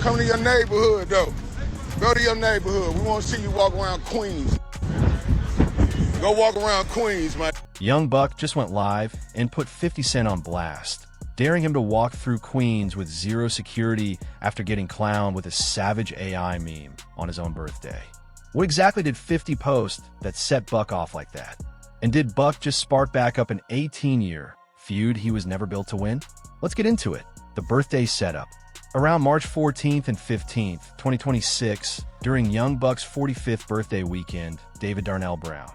Come to your neighborhood, though. Go to your neighborhood. We want to see you walk around Queens. Go walk around Queens, man. Young Buck just went live and put 50 Cent on blast, daring him to walk through Queens with zero security after getting clowned with a savage AI meme on his own birthday. What exactly did 50 post that set Buck off like that? And did Buck just spark back up an 18-year feud he was never built to win? Let's get into it. The birthday setup. Around March 14th and 15th, 2026, during Young Buck's 45th birthday weekend, David Darnell Brown,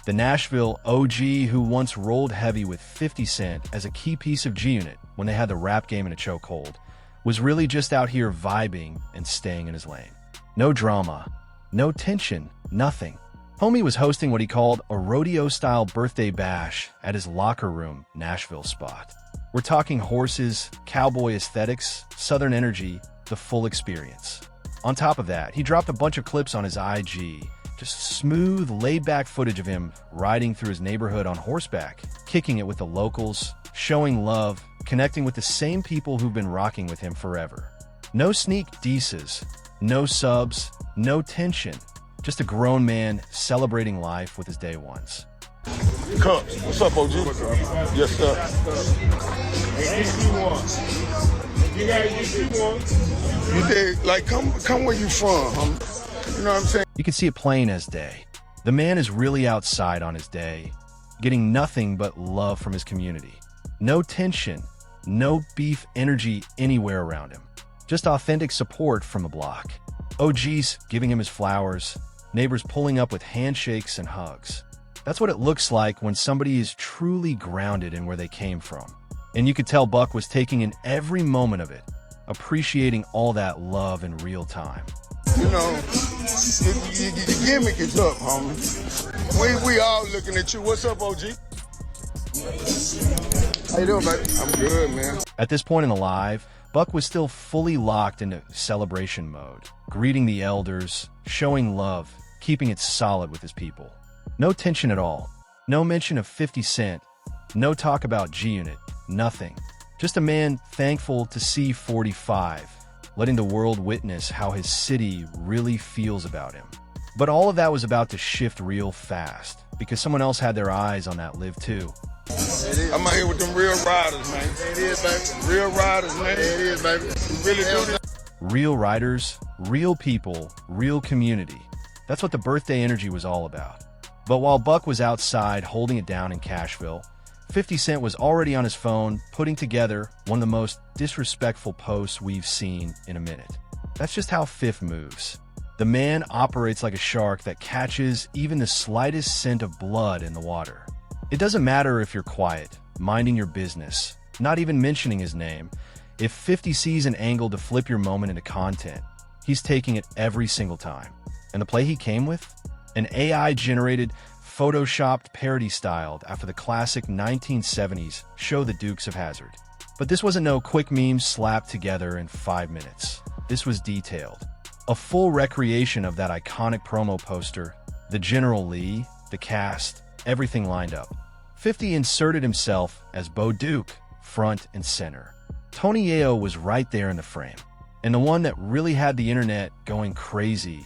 the Nashville OG who once rolled heavy with 50 Cent as a key piece of G-Unit when they had the rap game in a chokehold, was really just out here vibing and staying in his lane. No drama, no tension, nothing. Homie was hosting what he called a rodeo-style birthday bash at his locker room Nashville spot. We're talking horses, cowboy aesthetics, southern energy, the full experience. On top of that, he dropped a bunch of clips on his IG, just smooth, laid-back footage of him riding through his neighborhood on horseback, kicking it with the locals, showing love, connecting with the same people who've been rocking with him forever. No sneak disses, no subs, no tension, just a grown man celebrating life with his day ones. Cups. What's up, OG? What's up? Yes, sir. You did, like, come where you from, You know what I'm saying? You can see it plain as day. The man is really outside on his day, getting nothing but love from his community. No tension, no beef energy anywhere around him. Just authentic support from the block. OGs giving him his flowers, neighbors pulling up with handshakes and hugs. That's what it looks like when somebody is truly grounded in where they came from. And you could tell Buck was taking in every moment of it, appreciating all that love in real time. You know, your gimmick is up, homie. We all looking at you. What's up, OG? How you doing, baby? I'm good, man. At this point in the live, Buck was still fully locked into celebration mode, greeting the elders, showing love, keeping it solid with his people. No tension at all. No mention of 50 Cent. No talk about G-Unit. Nothing. Just a man thankful to see 45, letting the world witness how his city really feels about him. But all of that was about to shift real fast, because someone else had their eyes on that live too. I'm out here with them real riders, man. It is, baby. Real riders, man. It is, baby. Really do this. Real riders, real people, real community. That's what the birthday energy was all about. But while Buck was outside holding it down in Cashville, 50 Cent was already on his phone putting together one of the most disrespectful posts we've seen in a minute. That's just how Fifth moves. The man operates like a shark that catches even the slightest scent of blood in the water. It doesn't matter if you're quiet, minding your business, not even mentioning his name. If 50 sees an angle to flip your moment into content, he's taking it every single time. And the play he came with? An AI-generated, photoshopped parody styled after the classic 1970s show The Dukes of Hazzard. But this wasn't no quick meme slapped together in 5 minutes. This was detailed. A full recreation of that iconic promo poster, the General Lee, the cast, everything lined up. 50 inserted himself as Bo Duke, front and center. Tony Yayo was right there in the frame. And the one that really had the internet going crazy,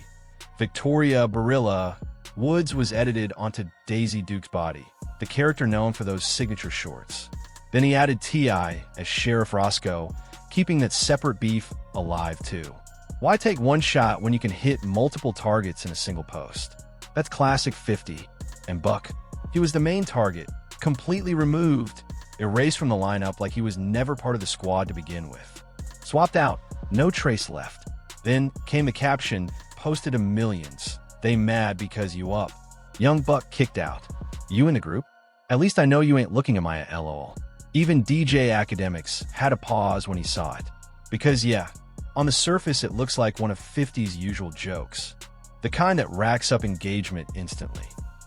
Victoria Barilla Woods, was edited onto Daisy Duke's body, the character known for those signature shorts. Then he added T.I. as Sheriff Roscoe, keeping that separate beef alive too. Why take one shot when you can hit multiple targets in a single post? That's classic 50. And Buck, he was the main target, completely removed, erased from the lineup like he was never part of the squad to begin with. Swapped out, no trace left. Then came the caption, posted to millions. They mad because you up. Young Buck kicked out. You in the group? At least I know you ain't looking at my LOL. Even DJ Academics had a pause when he saw it. Because yeah, on the surface it looks like one of 50's usual jokes. The kind that racks up engagement instantly.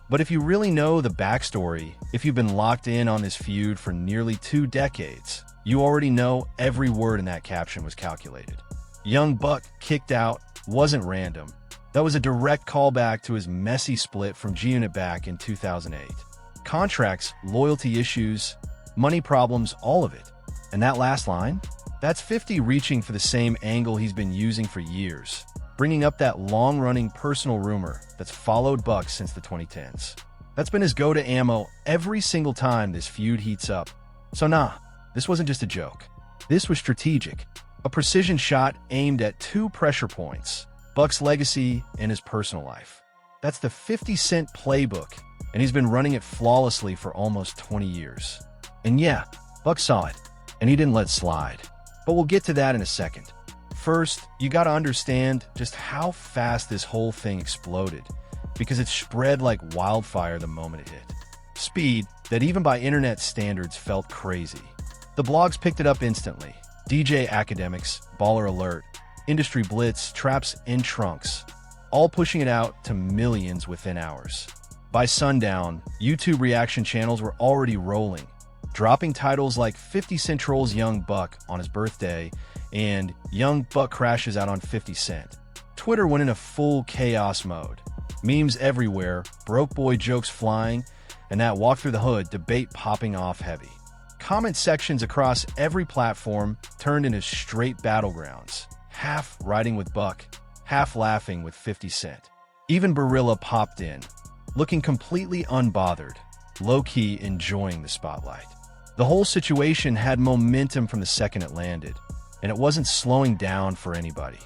But if you really know the backstory, if you've been locked in on this feud for nearly 2 decades, you already know every word in that caption was calculated. Young Buck kicked out wasn't random. That was a direct callback to his messy split from G-Unit back in 2008. Contracts, loyalty issues, money problems, all of it. And that last line? That's 50 reaching for the same angle he's been using for years, bringing up that long-running personal rumor that's followed Buck since the 2010s. That's been his go-to ammo every single time this feud heats up. So nah, this wasn't just a joke. This was strategic. A precision shot aimed at two pressure points, Buck's legacy and his personal life. That's the 50 Cent playbook, and he's been running it flawlessly for almost 20 years. And yeah, Buck saw it, and he didn't let it slide. But we'll get to that in a second. First, you gotta understand just how fast this whole thing exploded, because it spread like wildfire the moment it hit. Speed that even by internet standards felt crazy. The blogs picked it up instantly. DJ Academics, Baller Alert, Industry Blitz, Traps in Trunks, all pushing it out to millions within hours. By sundown, YouTube reaction channels were already rolling, dropping titles like 50 Cent trolls Young Buck on his birthday and Young Buck crashes out on 50 Cent. Twitter went into full chaos mode. Memes everywhere, broke boy jokes flying, and that walk through the hood debate popping off heavy. Comment sections across every platform turned into straight battlegrounds, half riding with Buck, half laughing with 50 Cent. Even Barilla popped in, looking completely unbothered, low-key enjoying the spotlight. The whole situation had momentum from the second it landed, and it wasn't slowing down for anybody.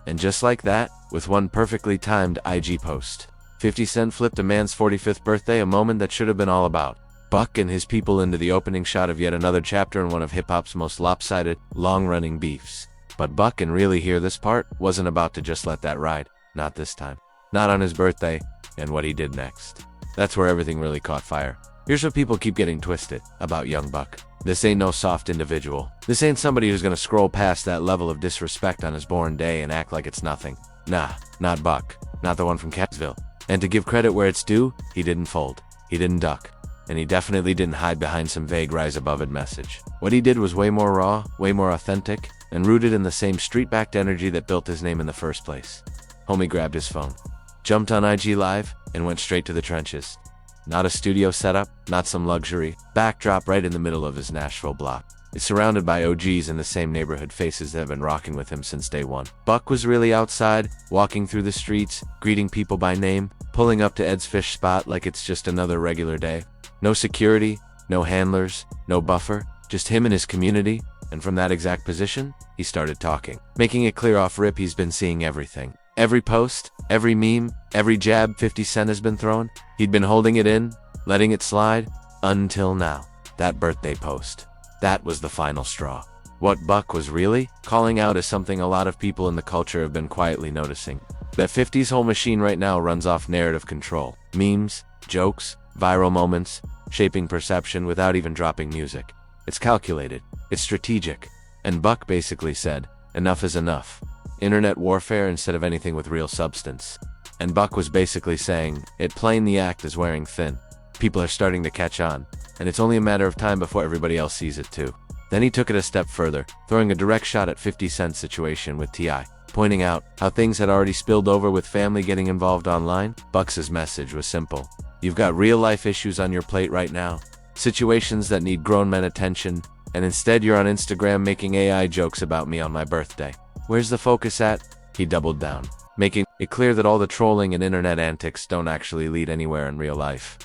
And just like that, with one perfectly timed IG post, 50 Cent flipped a man's 45th birthday, a moment that should have been all about Buck and his people, into the opening shot of yet another chapter in one of hip-hop's most lopsided, long-running beefs. But Buck, and really hear this part, wasn't about to just let that ride. Not this time. Not on his birthday, and what he did next. That's where everything really caught fire. Here's what people keep getting twisted about Young Buck. This ain't no soft individual. This ain't somebody who's gonna scroll past that level of disrespect on his born day and act like it's nothing. Nah, not Buck. Not the one from Catonsville. And to give credit where it's due, he didn't fold. He didn't duck. And he definitely didn't hide behind some vague rise above it message. What he did was way more raw, way more authentic, and rooted in the same street-backed energy that built his name in the first place. Homie grabbed his phone, jumped on IG Live, and went straight to the trenches. Not a studio setup, not some luxury, backdrop right in the middle of his Nashville block. It's surrounded by OGs in the same neighborhood, faces that have been rocking with him since day one. Buck was really outside, walking through the streets, greeting people by name, pulling up to Ed's fish spot like it's just another regular day. No security, no handlers, no buffer, just him and his community, and from that exact position, he started talking, making it clear off rip he's been seeing everything. Every post, every meme, every jab 50 Cent has been thrown, he'd been holding it in, letting it slide, until now. That birthday post. That was the final straw. What Buck was really calling out is something a lot of people in the culture have been quietly noticing. That 50's whole machine right now runs off narrative control. Memes, jokes, viral moments, shaping perception without even dropping music. It's calculated. It's strategic. And Buck basically said, enough is enough. Internet warfare instead of anything with real substance. And Buck was basically saying, it plain the act is wearing thin. People are starting to catch on, and it's only a matter of time before everybody else sees it too. Then he took it a step further, throwing a direct shot at 50 Cent's situation with T.I., pointing out how things had already spilled over with family getting involved online. Buck's message was simple. You've got real-life issues on your plate right now, situations that need grown men attention, and instead you're on Instagram making AI jokes about me on my birthday. Where's the focus at? He doubled down, making it clear that all the trolling and internet antics don't actually lead anywhere in real life.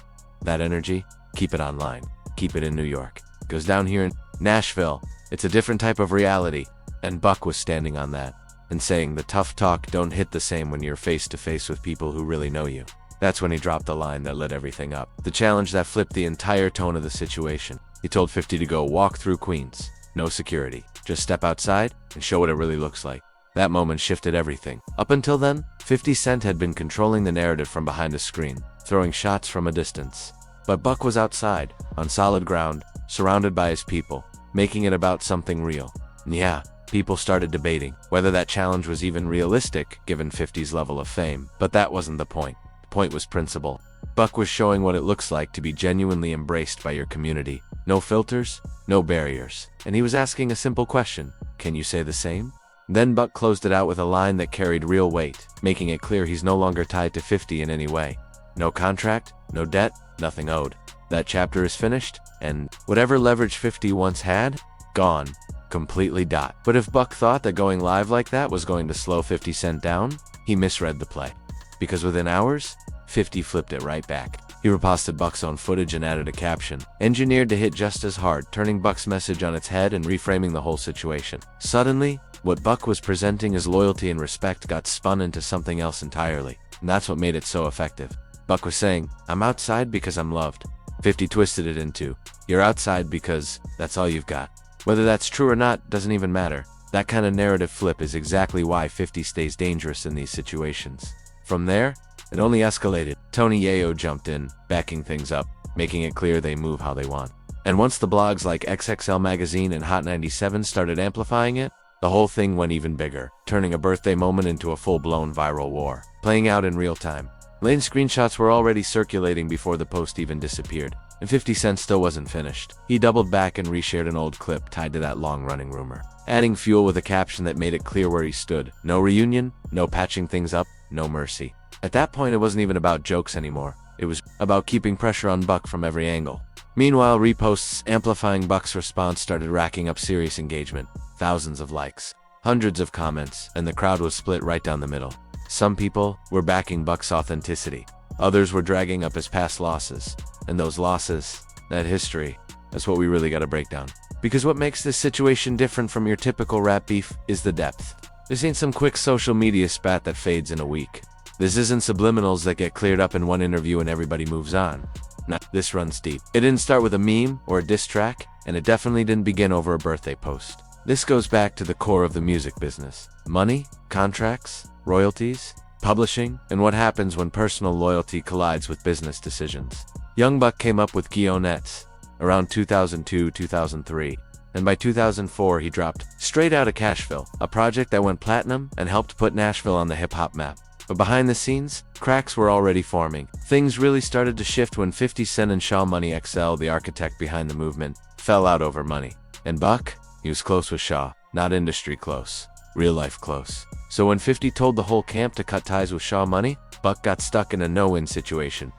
That energy, keep it online. Keep it in New York. Goes down here in Nashville. It's a different type of reality, and Buck was standing on that, and saying the tough talk don't hit the same when you're face to face with people who really know you. That's when he dropped the line that lit everything up. The challenge that flipped the entire tone of the situation. He told 50 to go walk through Queens. No security. Just step outside and show what it really looks like. That moment shifted everything. Up until then, 50 Cent had been controlling the narrative from behind a screen, throwing shots from a distance. But Buck was outside, on solid ground, surrounded by his people, making it about something real. And yeah, people started debating whether that challenge was even realistic given 50's level of fame. But that wasn't the point. The point was principle. Buck was showing what it looks like to be genuinely embraced by your community. No filters, no barriers. And he was asking a simple question. Can you say the same? Then Buck closed it out with a line that carried real weight, making it clear he's no longer tied to 50 in any way. No contract, no debt, nothing owed. That chapter is finished, and whatever leverage 50 once had, Gone. Completely dot. But if Buck thought that going live like that was going to slow 50 Cent down, he misread the play. Because within hours, 50 flipped it right back. He reposted Buck's own footage and added a caption, engineered to hit just as hard, turning Buck's message on its head and reframing the whole situation. Suddenly, what Buck was presenting as loyalty and respect got spun into something else entirely, and that's what made it so effective. Buck was saying, "I'm outside because I'm loved." 50 twisted it into, "You're outside because that's all you've got." Whether that's true or not doesn't even matter. That kind of narrative flip is exactly why 50 stays dangerous in these situations. From there, it only escalated. Tony Yayo jumped in, backing things up, making it clear they move how they want. And once the blogs like XXL Magazine and Hot 97 started amplifying it, the whole thing went even bigger, turning a birthday moment into a full-blown viral war, playing out in real time. Lane screenshots were already circulating before the post even disappeared, and 50 Cent still wasn't finished. He doubled back and reshared an old clip tied to that long-running rumor, adding fuel with a caption that made it clear where he stood. No reunion, no patching things up, no mercy. At that point, it wasn't even about jokes anymore. It was about keeping pressure on Buck from every angle. Meanwhile, reposts amplifying Buck's response started racking up serious engagement. Thousands of likes, hundreds of comments, and the crowd was split right down the middle. Some people were backing Buck's authenticity. Others were dragging up his past losses. And those losses, that history, that's what we really gotta break down. Because what makes this situation different from your typical rap beef is the depth. This ain't some quick social media spat that fades in a week. This isn't subliminals that get cleared up in one interview and everybody moves on. Nah, this runs deep. It didn't start with a meme or a diss track, and it definitely didn't begin over a birthday post. This goes back to the core of the music business. Money, contracts, royalties, publishing, and what happens when personal loyalty collides with business decisions. Young Buck came up with Guillonets around 2002-2003, and by 2004 he dropped Straight Outta Cashville, a project that went platinum and helped put Nashville on the hip-hop map. But behind the scenes, cracks were already forming. Things really started to shift when 50 Cent and Shaw Money XL, the architect behind the movement, fell out over money. And Buck? He was close with Shaw, not industry close, real life close. So when 50 told the whole camp to cut ties with Shaw Money, Buck got stuck in a no-win situation.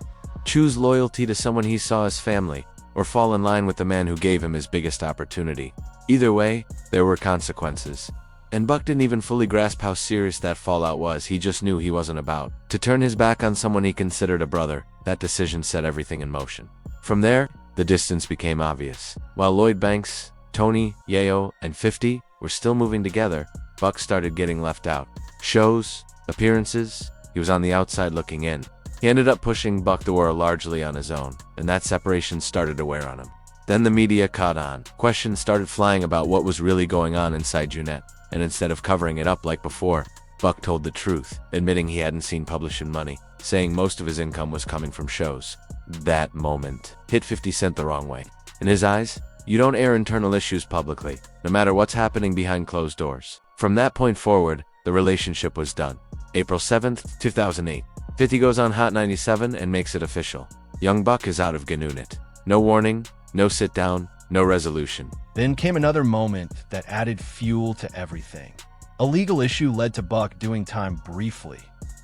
Choose loyalty to someone he saw as family, or fall in line with the man who gave him his biggest opportunity. Either way, there were consequences. And Buck didn't even fully grasp how serious that fallout was. He just knew he wasn't about to turn his back on someone he considered a brother. That decision set everything in motion. From there, the distance became obvious. While Lloyd Banks, Tony, Yayo, and 50 were still moving together, Buck started getting left out. Shows, appearances, he was on the outside looking in. He ended up pushing Buck to war largely on his own, and that separation started to wear on him. Then the media caught on. Questions started flying about what was really going on inside Junette. And instead of covering it up like before, Buck told the truth, admitting he hadn't seen publishing money, saying most of his income was coming from shows. That moment hit 50 Cent the wrong way. In his eyes, you don't air internal issues publicly, no matter what's happening behind closed doors. From that point forward, the relationship was done. April 7th, 2008. 50 goes on Hot 97 and makes it official. Young Buck is out of Ganunet. No warning, no sit down, no resolution. Then came another moment that added fuel to everything. A legal issue led to Buck doing time briefly.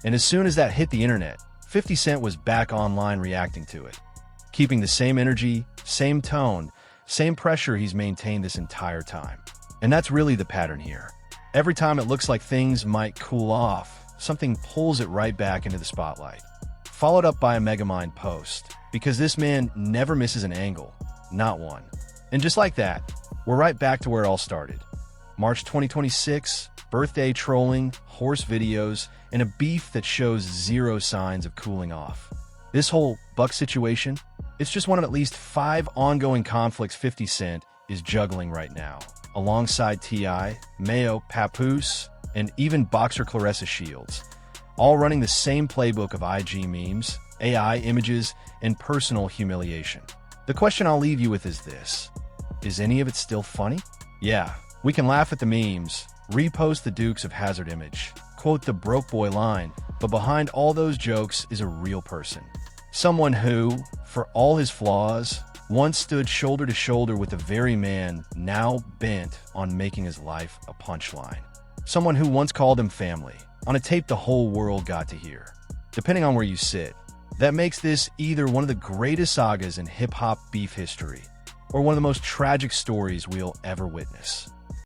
And as soon as that hit the internet, 50 Cent was back online reacting to it. Keeping the same energy, same tone, same pressure he's maintained this entire time. And that's really the pattern here. Every time it looks like things might cool off, something pulls it right back into the spotlight. Followed up by a Megamind post, because this man never misses an angle, not one. And just like that, we're right back to where it all started. March 2026, birthday trolling, horse videos, and a beef that shows zero signs of cooling off. This whole Buck situation, it's just one of at least 5 ongoing conflicts 50 Cent is juggling right now, alongside T.I., Mayo, Papoose, and even boxer Clarissa Shields, all running the same playbook of IG memes, AI images, and personal humiliation. The question I'll leave you with is this. Is any of it still funny? Yeah, we can laugh at the memes, repost the Dukes of Hazzard image, quote the broke boy line, but behind all those jokes is a real person. Someone who, for all his flaws, once stood shoulder to shoulder with the very man now bent on making his life a punchline. Someone who once called him family, on a tape the whole world got to hear. Depending on where you sit, that makes this either one of the greatest sagas in hip-hop beef history, or one of the most tragic stories we'll ever witness.